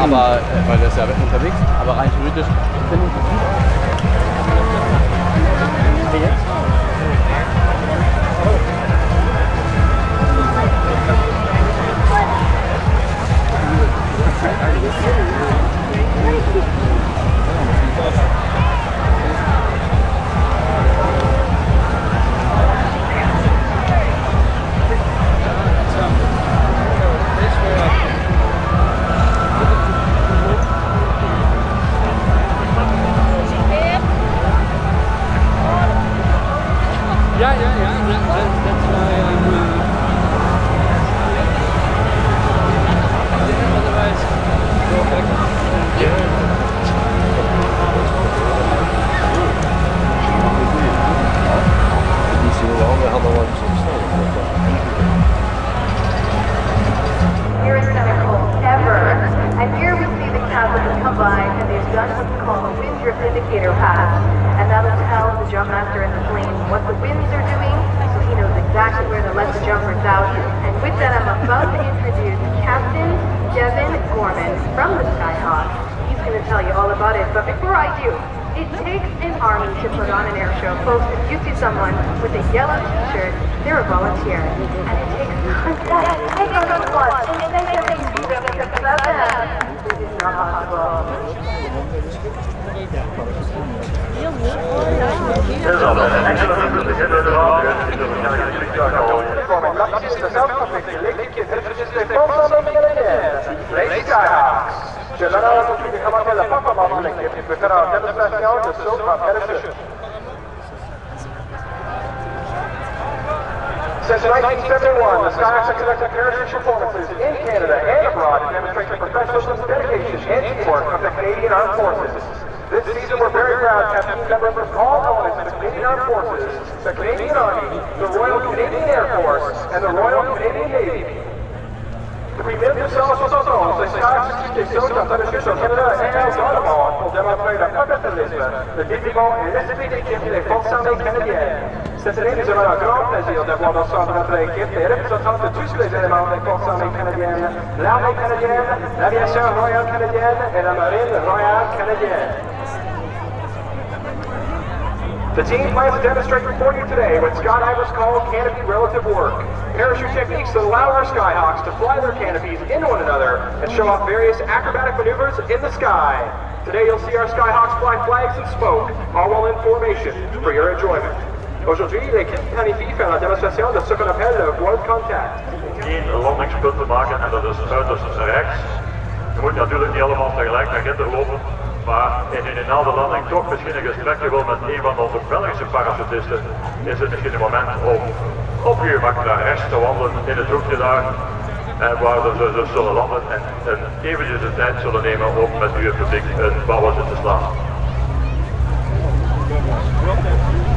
aber, weil der ist ja unterwegs, aber rein theoretisch finde ich Here is Sanicole, ever. And here we see the cab with the combine, and they've done what's called a wind drift indicator pass. And that'll tell the jump master and the plane what the winds are doing, so he knows exactly where to let the jumpers out. And with that, I'm about to introduce Captain Devin Gorman from the SkyHawks. He's going to tell you all about it. But before I do, it takes an army to put on an air show. Folks, if you see someone with a yellow t-shirt, they're a volunteer. And it takes contact. Take a good one. And then you make them success. This is not possible. Les SkyHawks. Je l'honneur à tous les commentaires de la performance de l'équipe qui peut faire en démonstration de saut en parachute. Since 1971, the SkyHawks have conducted parachute performances in Canada and abroad to demonstrate the professionalism, dedication, and teamwork of the Canadian Armed Forces. This season, we're very proud to have team members from all elements of the Canadian Armed Forces, the Canadian Army, the Royal Canadian Air Force, and the Royal Canadian Navy. Depuis 1971, les SkyHawks qui sautent en parachute au Canada et dans le monde pour démontrer le professionnalisme, le dévouement et l'esprit d'équipe des forces armées canadiennes. Cette année, nous avons un grand plaisir d'avoir au centre de notre équipe des représentants de tous les éléments des forces armées canadiennes, l'armée canadienne, l'aviation royale canadienne et la marine royale canadienne. The team plans to demonstrate for you today what skydivers call canopy relative work. Parachute techniques that allow our SkyHawks to fly their canopies into one another and show off various acrobatic maneuvers in the sky. Today you'll see our SkyHawks fly flags and smoke, all while in formation, for your enjoyment. Aujourd'hui, l'équipe planifie faire la démonstration de ce qu'on appelle le World Contact. 1 landingspunt te maken en dat is uiterst rechts. Je moet natuurlijk niet allemaal tegelijk naar ginder lopen. Maar in een finale landing toch misschien een gesprekje wil met een van onze Belgische parachutisten, is het misschien een moment om op uw gemak naar rechts te wandelen in het hoekje daar, waar ze dus zullen landen en eventjes de tijd zullen nemen om met uw publiek een bouwwasje te slaan.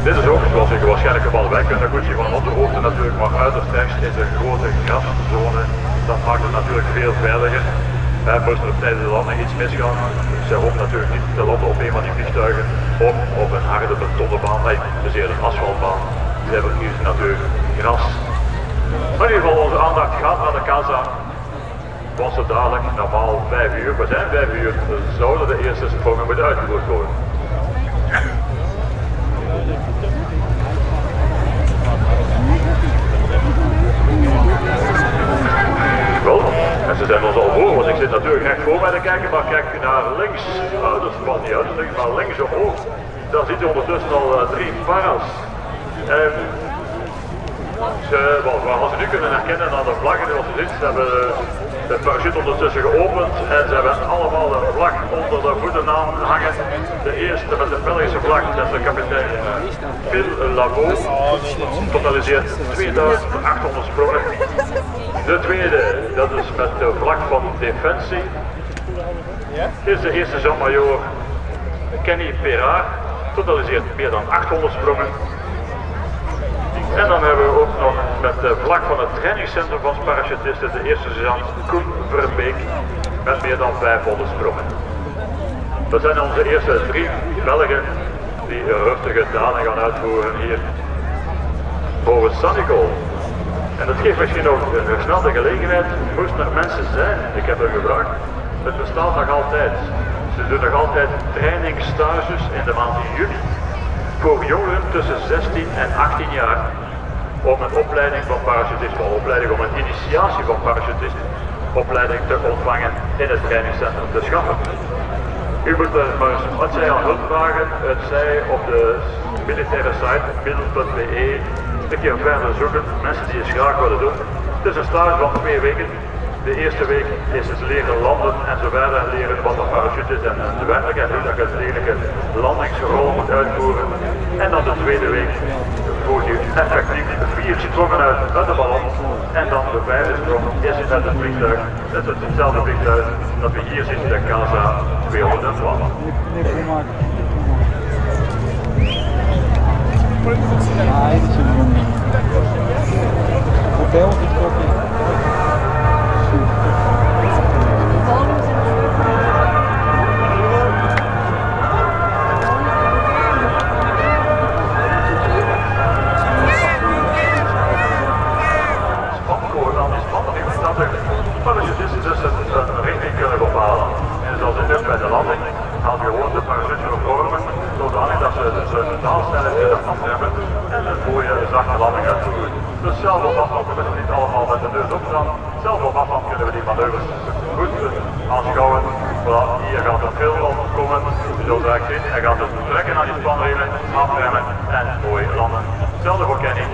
Dit is ook, zoals u waarschijnlijk allemaal bij kunt goed zien van onze hoogte natuurlijk, maar uiterst rechts is een grote graszone. Dat maakt het natuurlijk veel veiliger. Moest er tijdens de landing iets misgaan, ze hopen natuurlijk niet te landen op een van die vliegtuigen of op een harde betonnen baan, nee, dus eerder een asfaltbaan. Die hebben hier natuurlijk gras. Maar in ieder geval onze aandacht gaat naar de casa. Was het dadelijk, normaal 5 uur, we zijn 5 uur, zouden de eerste sprongen moeten uitgevoerd worden. Wel, en ze zijn ons al voor, want ik zit natuurlijk recht voor mij te kijken, maar kijk naar links, dat valt niet uit, maar links omhoog, daar ziet u ondertussen al 3 para's. Als we nu kunnen herkennen aan de vlaggen, zoals u ziet, ze hebben de parachute ondertussen geopend en ze hebben allemaal een vlag onder de voeten aan hangen. De eerste met de Belgische vlag, dat is de kapitein Phil Labo, totaliseert 2800 sprongen. De tweede, dat is met de vlag van Defensie, is de eerste Jean-Major Kenny Perard, totaliseert meer dan 800 sprongen. En dan hebben we ook nog met de vlag van het trainingscentrum van parachutisten de eerste sergeant Koen Verbeek met meer dan 500 sprongen. Dat zijn onze eerste 3 Belgen die een rustige daling gaan uitvoeren hier boven Sanicole. En dat geeft misschien nog een gesnelde gelegenheid, moesten er mensen zijn, ik heb er gevraagd, Het bestaat nog altijd. Ze doen nog altijd trainingsstages in de maand juli voor jongeren tussen 16 en 18 jaar om een opleiding van parachutisme, om een initiatie van parachutisme, opleiding te ontvangen in het trainingscentrum te schaffen. U moet maar eens, wat zij aan hulp vragen, het zij op de militaire site middel.be een keer verder zoeken, mensen die het graag willen doen. Het is een stage van 2 weken. De eerste week is het leren landen en zo verder, leren wat een parachute is en de werkelijkheid, hoe dat je een degelijke landingsrol moet uitvoeren. En dan de tweede week voer je effectief 4 sprongen uit de ballon en dan de 5e sprong is met het vliegtuig. Het is hetzelfde vliegtuig dat we hier zien, de Casa 212. Hotel getrokken. Parachutisten dus een richting kunnen bepalen. En zoals in bij de landing gaan gewoon de parachute vormen zodanig dat ze een totaalsnelheid in de hand hebben en een mooie zachte landing uitvoeren. Dus zelf op afstand, we moeten niet allemaal met de neus opstaan, zelf op afstand kunnen we die manoeuvres goed aanschouwen. Voilà, hier gaat een veel komen, je zult het zien, hij gaat het trekken aan die spanriemen, afremmen en mooi landen. Hetzelfde voor Kenny.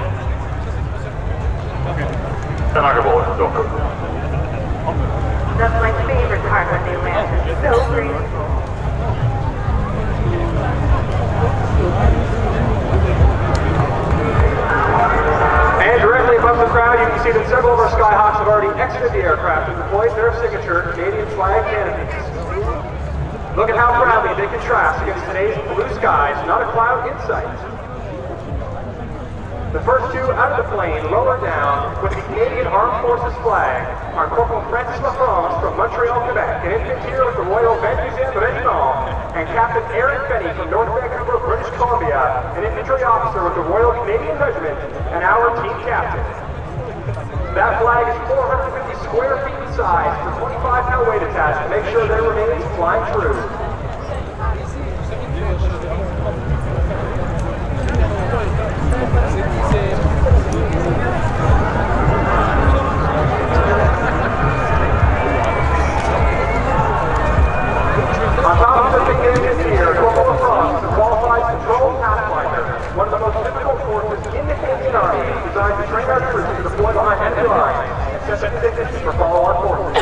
En dan gewoon dokken. That's my favorite part when they land. It's so graceful. And directly above the crowd, you can see that several of our SkyHawks have already exited the aircraft and deployed their signature Canadian flag canopies. Look at how proudly they contrast against today's blue skies, not a cloud in sight. The first 2 out of the plane, lower down, with the Canadian Armed Forces flag, are Corporal Francis Lafrance from Montreal, Quebec, an infantry with the Royal Van-Duzan Regiment, and Captain Aaron Fenny from North Vancouver, British Columbia, an infantry officer with the Royal Canadian Regiment, and our team captain. That flag is 450 square feet in size, with 25-pound weight attached to make sure that it remains flying true. On top of the big engine here, Corporal Lafrance is a qualified controlled pathfinder, one of the most difficult forces in the Canadian Army, designed to train our troops to deploy behind enemy lines and set the conditions for follow-on forces.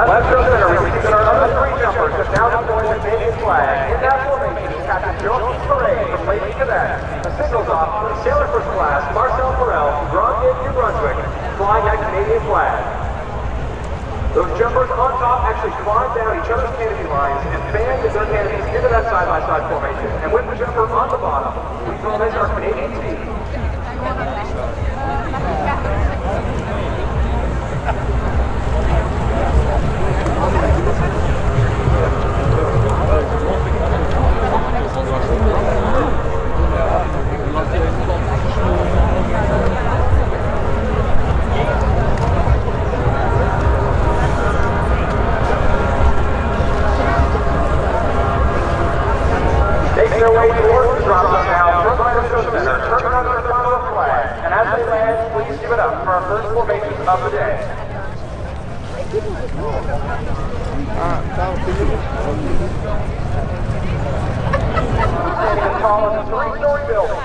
Let's go center. We see that our other 3 jumpers have now deployed the Canadian flag. In that formation is Captain Joseph Parade from Lady Quebec, a signals officer, Sailor First Class Marcel Farrell from Grande, New Brunswick, flying that Canadian flag. Those jumpers on top actually climb down each other's canopy lines and fan their canopies into that side-by-side formation. And with the jumper on the bottom, we call this our Canadian team. Making their way towards the drop zone now, from Airshow Center, turning on their final flag. And as they land, please give it up for our first formation of the day. Standing as tall as a 3-story building.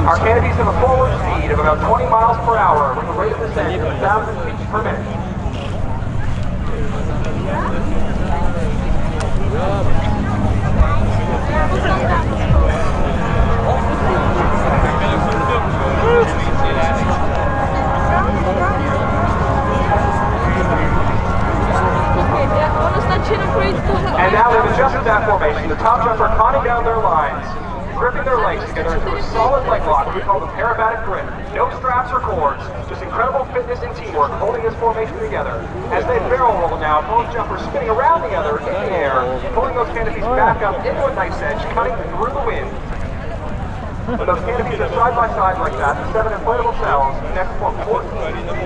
Our canopies have a forward seat. speed of about 20 miles per hour with a rate of descent of 1,000 feet per minute. And now they've adjusted that formation. The top jumper conning down their lines, gripping their legs together into a solid leg lock we call the parabatic grip. No straps or cords, just incredible fitness and teamwork holding this formation together. As they barrel roll now, both jumpers spinning around the other in the air, pulling those canopies back up into a knife's edge, cutting through the wind. When those canopies are side by side like that, the 7 inflatable cells connect for 14,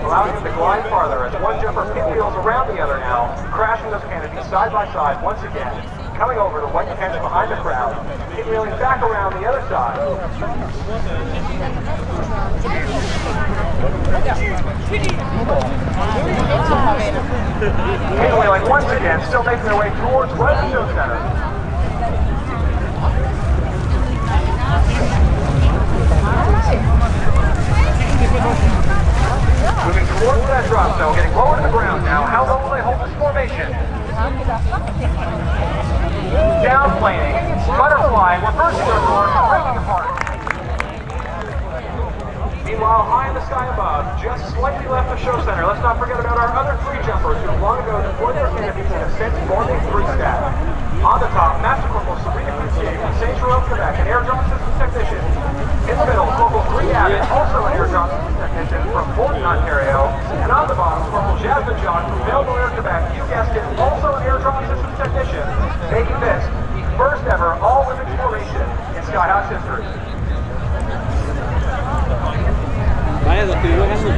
allowing them to glide farther as one jumper pinwheels around the other now, crashing those canopies side by side once again, coming over to white tents behind the crowd, pinwheeling back around the other side. Pinwheeling once again, still making their way towards right show center. Moving towards that drop zone, getting lower to the ground now. How low will they hold this formation? Downplaning, butterflying, reversing their course, breaking apart. Meanwhile, high in the sky above, just slightly left of show center, let's not forget about our other 3 jumpers who long ago deployed their canopies in a Sept-forming 3-stack. On the top, Master Corporal Sabrina Coutier from St. Jerome, Quebec, an air drone systems technician. In the middle, Corporal Bree Abbott, also an air drone systems technician from Portland, Ontario. And on the bottom, Corporal Jasmine John from Belleville, Quebec, you guessed it, also an air drone systems technician, making this the first ever all-women's formation in SkyHawks history. Vaya, lo que yo hago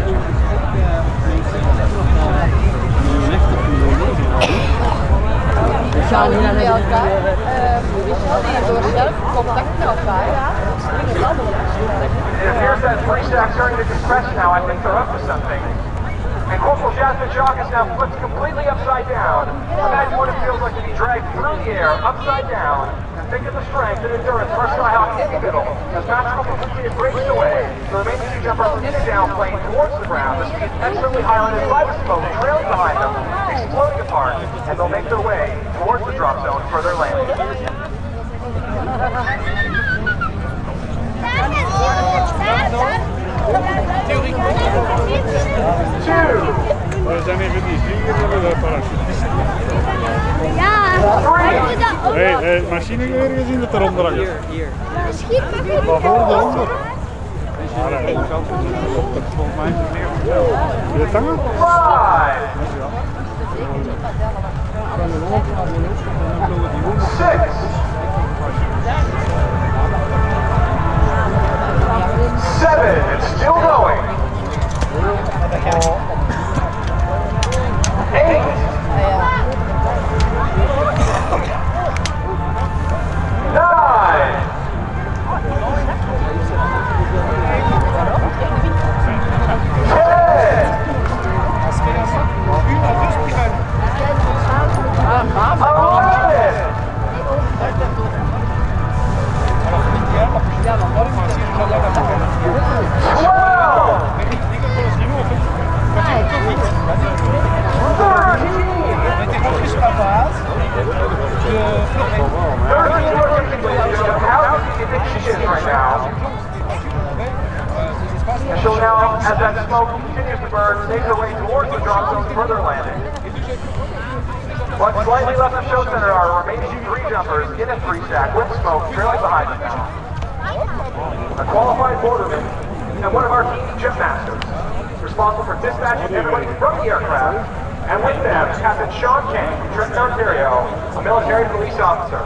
We gaan nu naar elkaar. Door zelf contact met elkaar. It appears that 3-stack starting to compress now. I think they're up to something. And Corporal Jasmine Jacques is now flipped completely upside down. Imagine what it feels like to be dragged through the air, upside down. And think of the strength and endurance of our SkyHawk in the middle. As Master Corporal Coutier breaks away, the remaining 2 jumpers in a downplane towards the ground. The speed excellently highlighted by the smoke, trailing behind them, exploding apart, and they'll make their way towards the drop zone for their landing. We zijn even die vliegen en de parachutisten. Ja. Hé, machinegeweer gezien dat eronder hangt. hier. Misschien mag je Maar voor de onder. Volgens mij is het meer verteld. Wil je het hangen? 5, 6, 7, it's still going. 8, 9, she'll now, as that smoke continues to burn, make her way towards the drop zone for their landing. What's slightly left of show center are remaining 3 jumpers in a 3-stack with smoke trailing behind them now. A qualified borderman and one of our team jump masters, responsible for dispatching everybody from the aircraft, and with them, Captain Sean King from Trenton, Ontario, a military police officer.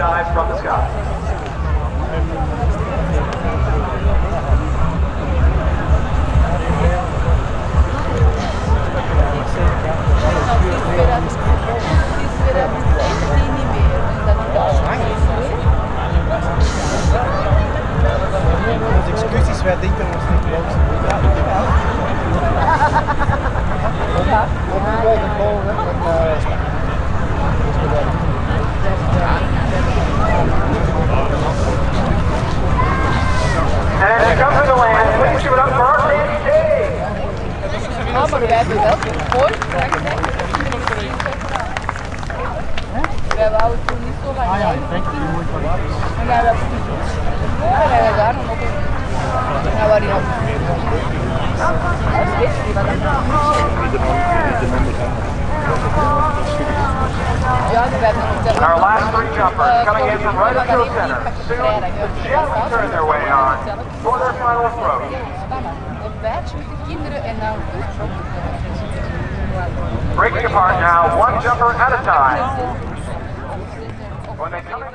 dive from the sky. Excuses wij denken ons niet klopt. Ja. And as you come to the land, please give it up for our Sandy K. Ja, maar wij hebben wel gehoord. Wij wouden toen niet zo lang rijden. En wij hebben en wij hebben daar nog op. En waar die nog. Ja, we hebben nog. Our last three jumpers coming in from right up to the center. Soon, the Jets will turn their way on for their final approach. Een badge met de kinderen en dan. Breaking apart now, one jumper at a time. When they come in